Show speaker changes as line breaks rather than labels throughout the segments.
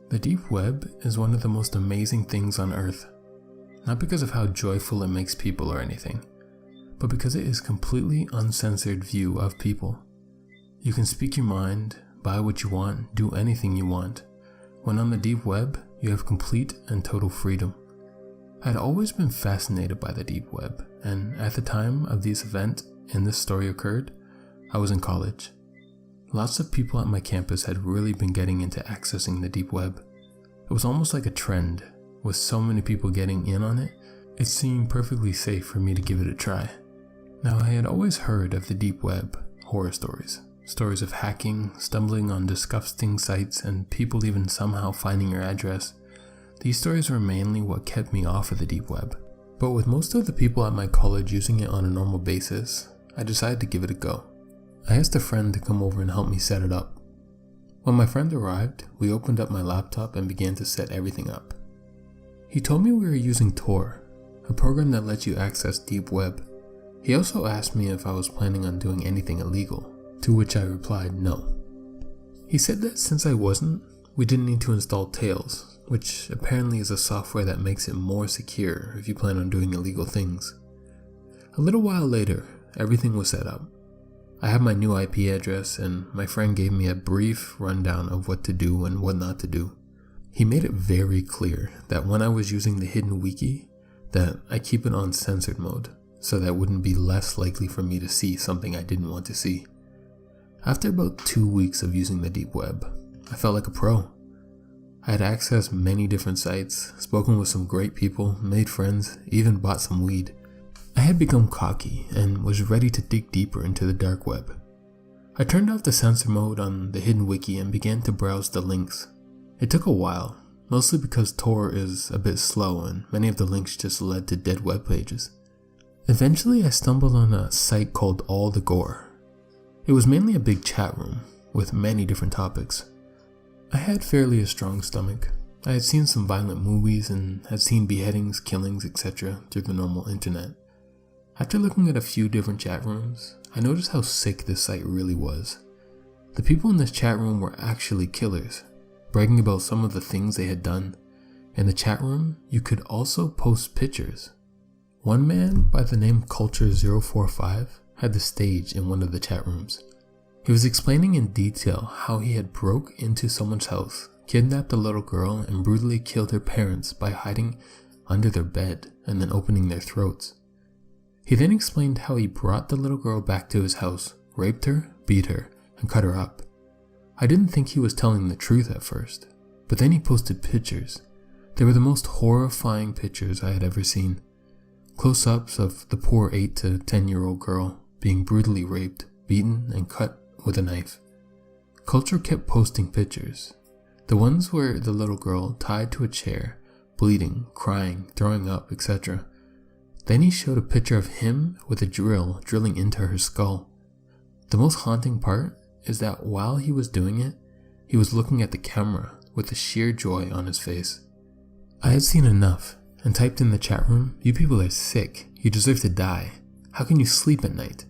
The deep web is one of the most amazing things on earth, not because of how joyful it makes people or anything, but because it is completely uncensored view of people. You can speak your mind, buy what you want, do anything you want. When on the deep web, you have complete and total freedom. I had always been fascinated by the deep web, and at the time of this event and this story occurred, I was in college. Lots of people at my campus had really been getting into accessing the deep web. It was almost like a trend. With so many people getting in on it, it seemed perfectly safe for me to give it a try. Now, I had always heard of the deep web, horror stories of hacking, stumbling on disgusting sites, and people even somehow finding your address. These stories were mainly what kept me off of the deep web. But with most of the people at my college using it on a normal basis, I decided to give it a go. I asked a friend to come over and help me set it up. When my friend arrived, we opened up my laptop and began to set everything up. He told me we were using Tor, a program that lets you access deep web. He also asked me if I was planning on doing anything illegal, to which I replied no. He said that since I wasn't, we didn't need to install Tails, which apparently is a software that makes it more secure if you plan on doing illegal things. A little while later, everything was set up. I had my new IP address, and my friend gave me a brief rundown of what to do and what not to do. He made it very clear that when I was using the hidden wiki, that I keep it on censored mode, so that it wouldn't be less likely for me to see something I didn't want to see. After about 2 weeks of using the deep web, I felt like a pro. I had accessed many different sites, spoken with some great people, made friends, even bought some weed. I had become cocky and was ready to dig deeper into the dark web. I turned off the censor mode on the hidden wiki and began to browse the links. It took a while, mostly because Tor is a bit slow and many of the links just led to dead web pages. Eventually I stumbled on a site called All the Gore. It was mainly a big chat room with many different topics. I had fairly a strong stomach. I had seen some violent movies and had seen beheadings, killings, etc. through the normal internet. After looking at a few different chat rooms, I noticed how sick this site really was. The people in this chat room were actually killers, bragging about some of the things they had done. In the chat room, you could also post pictures. One man by the name Culture045 had the stage in one of the chat rooms. He was explaining in detail how he had broke into someone's house, kidnapped a little girl, and brutally killed her parents by hiding under their bed and then opening their throats. He then explained how he brought the little girl back to his house, raped her, beat her, and cut her up. I didn't think he was telling the truth at first, but then he posted pictures. They were the most horrifying pictures I had ever seen. Close-ups of the poor 8 to 10-year-old girl being brutally raped, beaten, and cut with a knife. Culture kept posting pictures. The ones where the little girl tied to a chair, bleeding, crying, throwing up, etc. Then he showed a picture of him with a drill drilling into her skull. The most haunting part is that while he was doing it, he was looking at the camera with a sheer joy on his face. I had seen enough and typed in the chat room, "You people are sick. You deserve to die. How can you sleep at night?"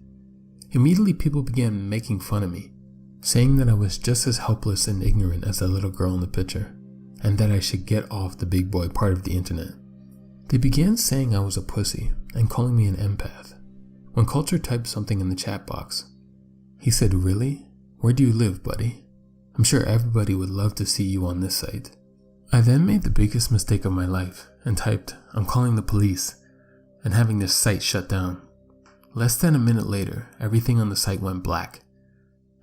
Immediately people began making fun of me, saying that I was just as helpless and ignorant as the little girl in the picture, and that I should get off the big boy part of the internet. They began saying I was a pussy and calling me an empath. When Culture typed something in the chat box, he said, "Really? Where do you live, buddy? I'm sure everybody would love to see you on this site." I then made the biggest mistake of my life and typed, "I'm calling the police," and having this site shut down. Less than a minute later, everything on the site went black,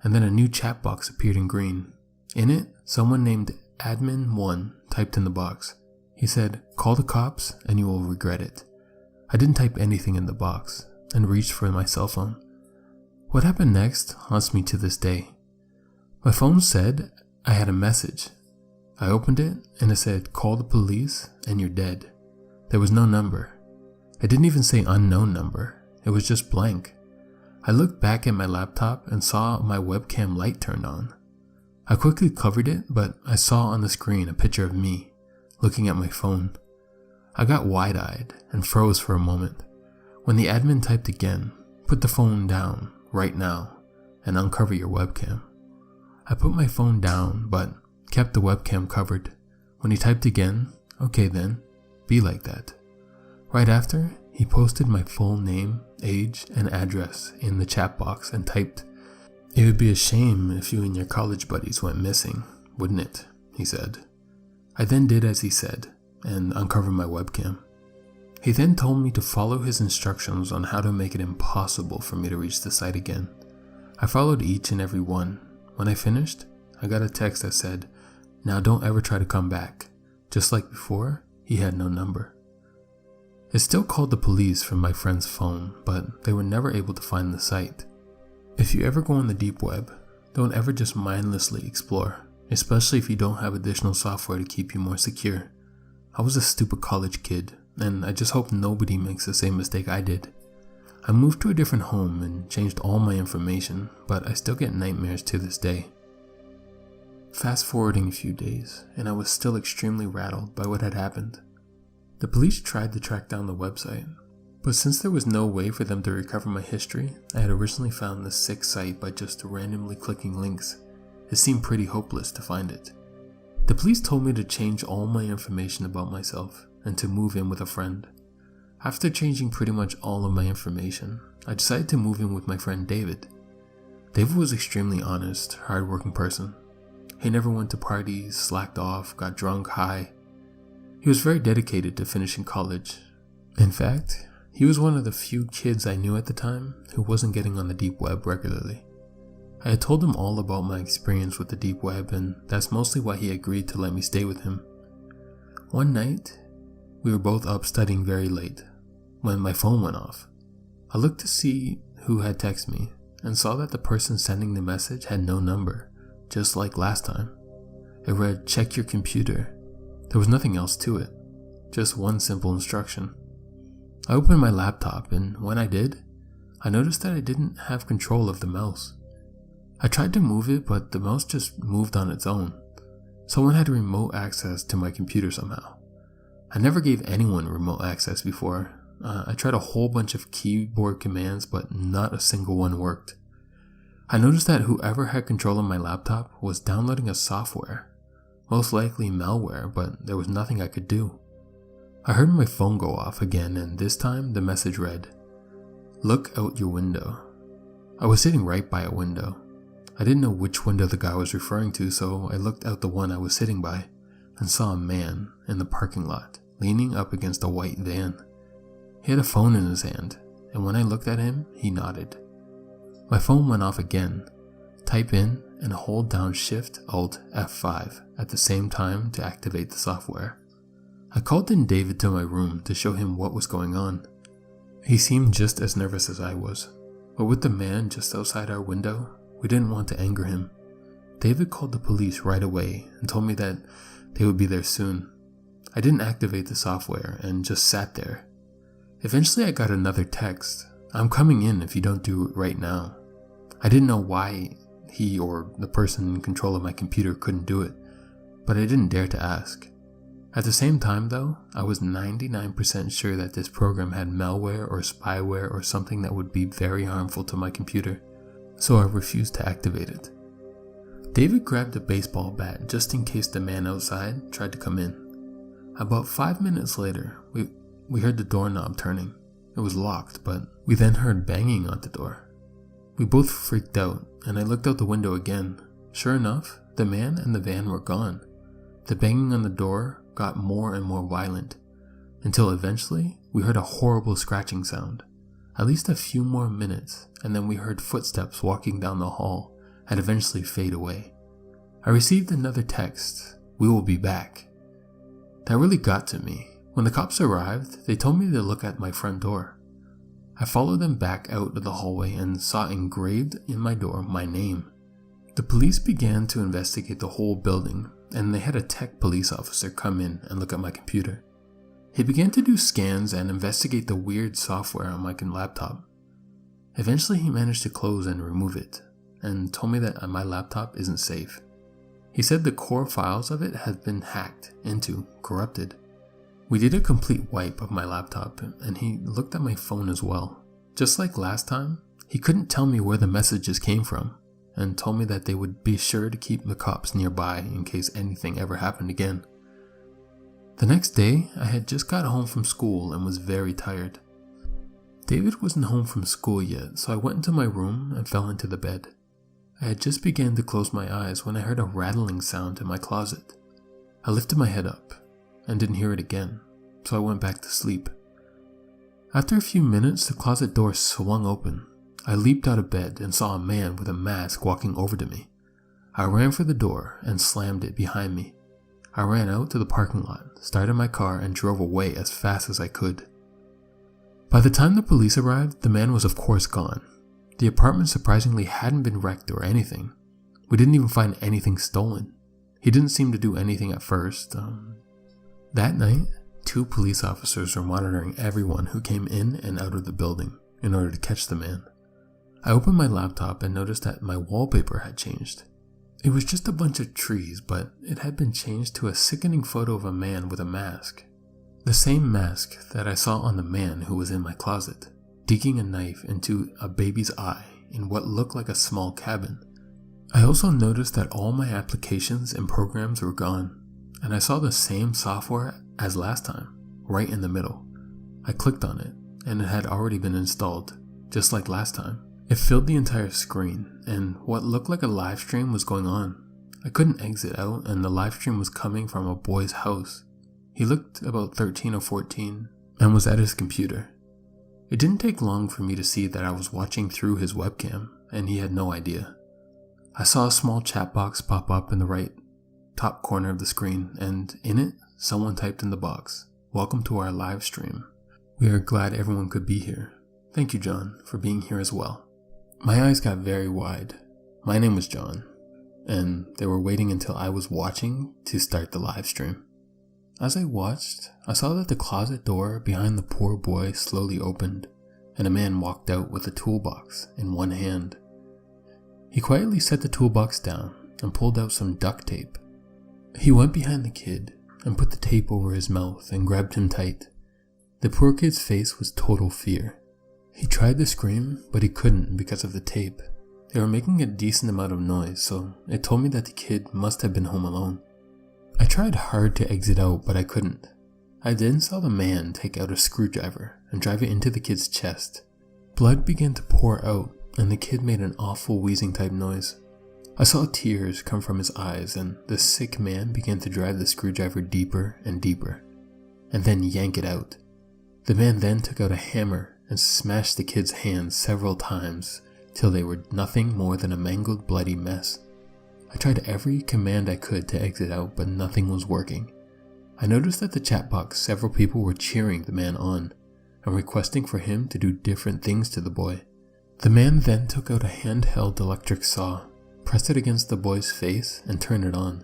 and then a new chat box appeared in green. In it, someone named Admin1 typed in the box. He said, "Call the cops and you will regret it." I didn't type anything in the box and reached for my cell phone. What happened next haunts me to this day. My phone said I had a message. I opened it and it said, "Call the police and you're dead." There was no number. It didn't even say unknown number. It was just blank. I looked back at my laptop and saw my webcam light turned on. I quickly covered it, but I saw on the screen a picture of me looking at my phone. I got wide-eyed and froze for a moment. When the admin typed again, "Put the phone down right now and uncover your webcam." I put my phone down but kept the webcam covered. When he typed again, okay then, be like that. Right after, he posted my full name, age, and address in the chat box and typed, "It would be a shame if you and your college buddies went missing, wouldn't it?" he said. I then did as he said and uncovered my webcam. He then told me to follow his instructions on how to make it impossible for me to reach the site again. I followed each and every one. When I finished, I got a text that said, "Now don't ever try to come back." Just like before, he had no number. I still called the police from my friend's phone, but they were never able to find the site. If you ever go on the deep web, don't ever just mindlessly explore, especially if you don't have additional software to keep you more secure. I was a stupid college kid, and I just hope nobody makes the same mistake I did. I moved to a different home and changed all my information, but I still get nightmares to this day. Fast forwarding a few days, and I was still extremely rattled by what had happened. The police tried to track down the website, but since there was no way for them to recover my history, I had originally found this sick site by just randomly clicking links. It seemed pretty hopeless to find it. The police told me to change all my information about myself and to move in with a friend. After changing pretty much all of my information, I decided to move in with my friend David. David was extremely honest, hardworking person. He never went to parties, slacked off, got drunk, high. He was very dedicated to finishing college. In fact, he was one of the few kids I knew at the time who wasn't getting on the deep web regularly. I had told him all about my experience with the deep web, and that's mostly why he agreed to let me stay with him. One night, we were both up studying very late when my phone went off. I looked to see who had texted me and saw that the person sending the message had no number, just like last time. It read, "Check your computer." There was nothing else to it, just one simple instruction. I opened my laptop, and when I did, I noticed that I didn't have control of the mouse. I tried to move it, but the mouse just moved on its own. Someone had remote access to my computer somehow. I never gave anyone remote access before. I tried a whole bunch of keyboard commands, but not a single one worked. I noticed that whoever had control of my laptop was downloading a software, most likely malware, but there was nothing I could do. I heard my phone go off again, and this time the message read, "Look out your window." I was sitting right by a window. I didn't know which window the guy was referring to, so I looked out the one I was sitting by and saw a man in the parking lot leaning up against a white van. He had a phone in his hand, and when I looked at him, he nodded. My phone went off again. Type in and hold down Shift Alt F5 at the same time to activate the software. I called in David to my room to show him what was going on. He seemed just as nervous as I was, but with the man just outside our window, we didn't want to anger him. David called the police right away and told me that they would be there soon. I didn't activate the software and just sat there. Eventually I got another text, "I'm coming in if you don't do it right now." I didn't know why he or the person in control of my computer couldn't do it, but I didn't dare to ask. At the same time though, I was 99% sure that this program had malware or spyware or something that would be very harmful to my computer, so I refused to activate it. David grabbed a baseball bat just in case the man outside tried to come in. About 5 minutes later, we heard the doorknob turning. It was locked, but we then heard banging on the door. We both freaked out, and I looked out the window again. Sure enough, the man and the van were gone. The banging on the door got more and more violent, until eventually we heard a horrible scratching sound. At least a few more minutes, and then we heard footsteps walking down the hall and eventually fade away. I received another text, "We will be back." That really got to me. When the cops arrived, they told me to look at my front door. I followed them back out of the hallway and saw engraved in my door my name. The police began to investigate the whole building, and they had a tech police officer come in and look at my computer. He began to do scans and investigate the weird software on my laptop. Eventually he managed to close and remove it, and told me that my laptop isn't safe. He said the core files of it had been hacked into, corrupted. We did a complete wipe of my laptop, and he looked at my phone as well. Just like last time, he couldn't tell me where the messages came from, and told me that they would be sure to keep the cops nearby in case anything ever happened again. The next day, I had just got home from school and was very tired. David wasn't home from school yet, so I went into my room and fell into the bed. I had just begun to close my eyes when I heard a rattling sound in my closet. I lifted my head up and didn't hear it again, so I went back to sleep. After a few minutes, the closet door swung open. I leaped out of bed and saw a man with a mask walking over to me. I ran for the door and slammed it behind me. I ran out to the parking lot, started my car, and drove away as fast as I could. By the time the police arrived, the man was of course gone. The apartment surprisingly hadn't been wrecked or anything. We didn't even find anything stolen. He didn't seem to do anything at first. That night, 2 police officers were monitoring everyone who came in and out of the building in order to catch the man. I opened my laptop and noticed that my wallpaper had changed. It was just a bunch of trees, but it had been changed to a sickening photo of a man with a mask. The same mask that I saw on the man who was in my closet, digging a knife into a baby's eye in what looked like a small cabin. I also noticed that all my applications and programs were gone, and I saw the same software as last time, right in the middle. I clicked on it, and it had already been installed, just like last time. It filled the entire screen, and what looked like a live stream was going on. I couldn't exit out, and the live stream was coming from a boy's house. He looked about 13 or 14, and was at his computer. It didn't take long for me to see that I was watching through his webcam, and he had no idea. I saw a small chat box pop up in the right top corner of the screen, and in it, someone typed in the box, "Welcome to our live stream. We are glad everyone could be here. Thank you, John, for being here as well." My eyes got very wide. My name was John, and they were waiting until I was watching to start the live stream. As I watched, I saw that the closet door behind the poor boy slowly opened, and a man walked out with a toolbox in one hand. He quietly set the toolbox down and pulled out some duct tape. He went behind the kid and put the tape over his mouth and grabbed him tight. The poor kid's face was total fear. He tried to scream, but he couldn't because of the tape. They were making a decent amount of noise, so it told me that the kid must have been home alone. I tried hard to exit out, but I couldn't. I then saw the man take out a screwdriver and drive it into the kid's chest. Blood began to pour out, and the kid made an awful wheezing type noise. I saw tears come from his eyes, and the sick man began to drive the screwdriver deeper and deeper, and then yank it out. The man then took out a hammer and smashed the kid's hands several times till they were nothing more than a mangled, bloody mess. I tried every command I could to exit out, but nothing was working. I noticed that the chat box several people were cheering the man on and requesting for him to do different things to the boy. The man then took out a handheld electric saw, pressed it against the boy's face, and turned it on.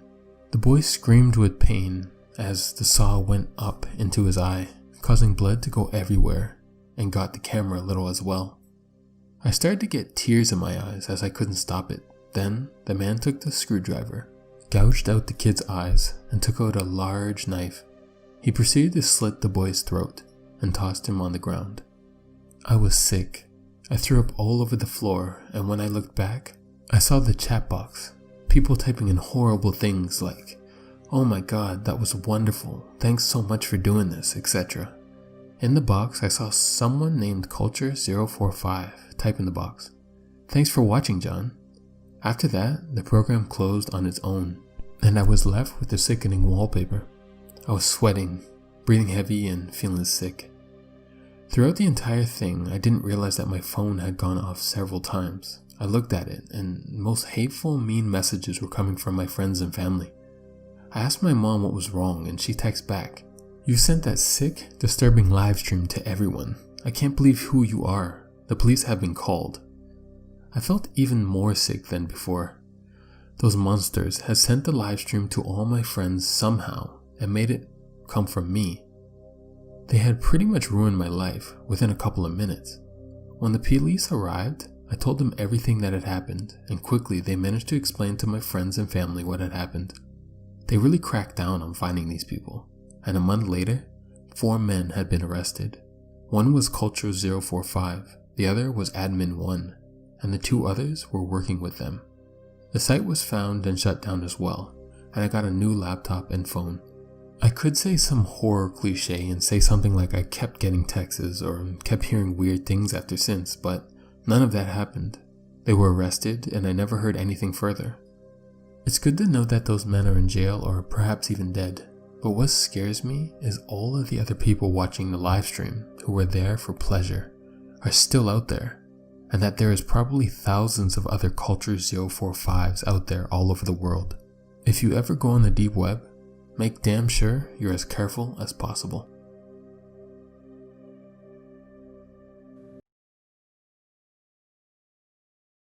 The boy screamed with pain as the saw went up into his eye, causing blood to go everywhere, and got the camera a little as well. I started to get tears in my eyes as I couldn't stop it. Then, the man took the screwdriver, gouged out the kid's eyes, and took out a large knife. He proceeded to slit the boy's throat and tossed him on the ground. I was sick. I threw up all over the floor, and when I looked back, I saw the chat box. People typing in horrible things like, "Oh my god, that was wonderful. Thanks so much for doing this," etc. In the box, I saw someone named Culture045 type in the box, "Thanks for watching, John." After that, the program closed on its own, and I was left with the sickening wallpaper. I was sweating, breathing heavy, and feeling sick. Throughout the entire thing, I didn't realize that my phone had gone off several times. I looked at it, and most hateful, mean messages were coming from my friends and family. I asked my mom what was wrong, and she texted back, "You sent that sick, disturbing live stream to everyone. I can't believe who you are. The police have been called." I felt even more sick than before. Those monsters had sent the live stream to all my friends somehow and made it come from me. They had pretty much ruined my life within a couple of minutes. When the police arrived, I told them everything that had happened, and quickly they managed to explain to my friends and family what had happened. They really cracked down on finding these people, and a month later, 4 men had been arrested. One was Culture045, the other was Admin1, and the 2 others were working with them. The site was found and shut down as well, and I got a new laptop and phone. I could say some horror cliche and say something like I kept getting texts or kept hearing weird things after since, but none of that happened. They were arrested and I never heard anything further. It's good to know that those men are in jail or perhaps even dead, but what scares me is all of the other people watching the live stream who were there for pleasure are still out there, and that there is probably thousands of other Culture 045s out there all over the world. If you ever go on the deep web, make damn sure you're as careful as possible.